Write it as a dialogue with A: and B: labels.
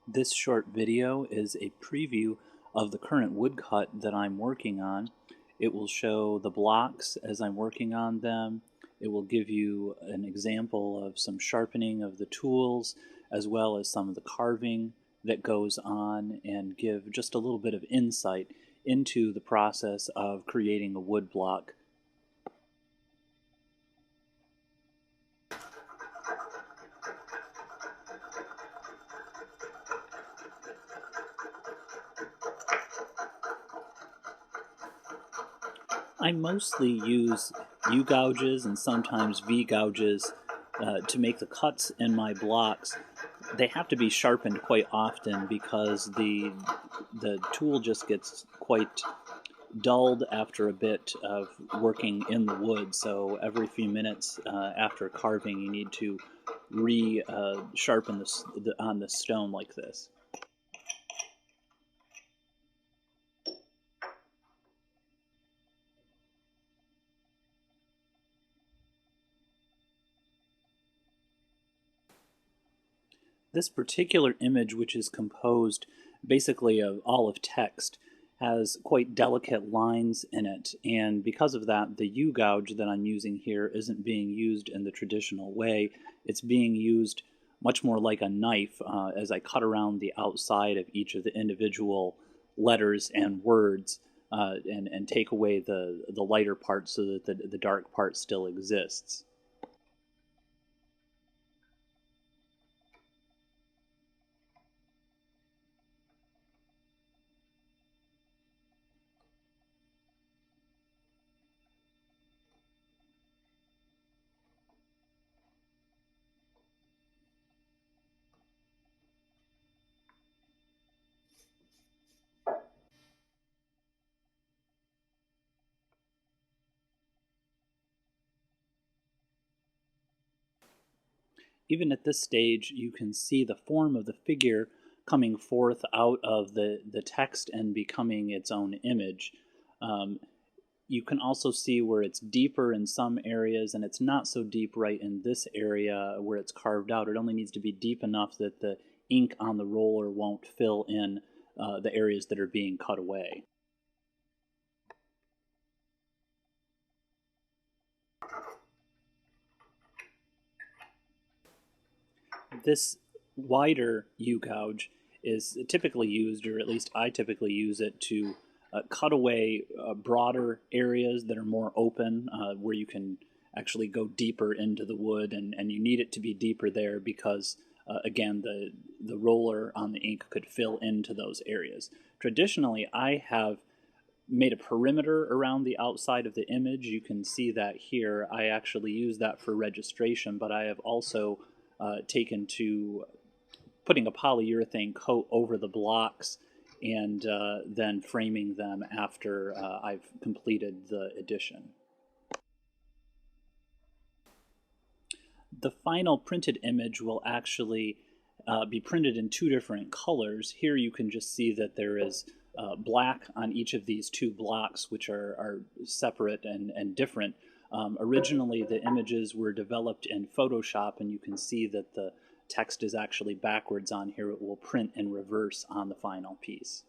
A: This short video is a preview of the current woodcut that I'm working on. It will show the blocks as I'm working on them. It will give you an example of some sharpening of the tools as well as some of the carving that goes on, and give just a little bit of insight into the process of creating a wood block. I mostly use U-gouges and sometimes V-gouges to make the cuts in my blocks. They have to be sharpened quite often because the tool just gets quite dulled after a bit of working in the wood. So every few minutes after carving, you need to sharpen on the stone like this. This particular image, which is composed basically of all of text, has quite delicate lines in it, and because of that, the U-gouge that I'm using here isn't being used in the traditional way. It's being used much more like a knife as I cut around the outside of each of the individual letters and words and take away the lighter part so that the dark part still exists. Even at this stage, you can see the form of the figure coming forth out of the text and becoming its own image. You can also see where it's deeper in some areas and it's not so deep right in this area where it's carved out. It only needs to be deep enough that the ink on the roller won't fill in the areas that are being cut away. This wider U-gouge is typically used, or at least I typically use it, to cut away broader areas that are more open, where you can actually go deeper into the wood, and you need it to be deeper there because, again, the roller on the ink could fill into those areas. Traditionally, I have made a perimeter around the outside of the image. You can see that here. I actually use that for registration, but I have also taken to putting a polyurethane coat over the blocks and then framing them after I've completed the edition. The final printed image will actually be printed in two different colors. Here you can just see that there is black on each of these two blocks, which are separate and different. Originally, the images were developed in Photoshop, and you can see that the text is actually backwards on here. It will print in reverse on the final piece.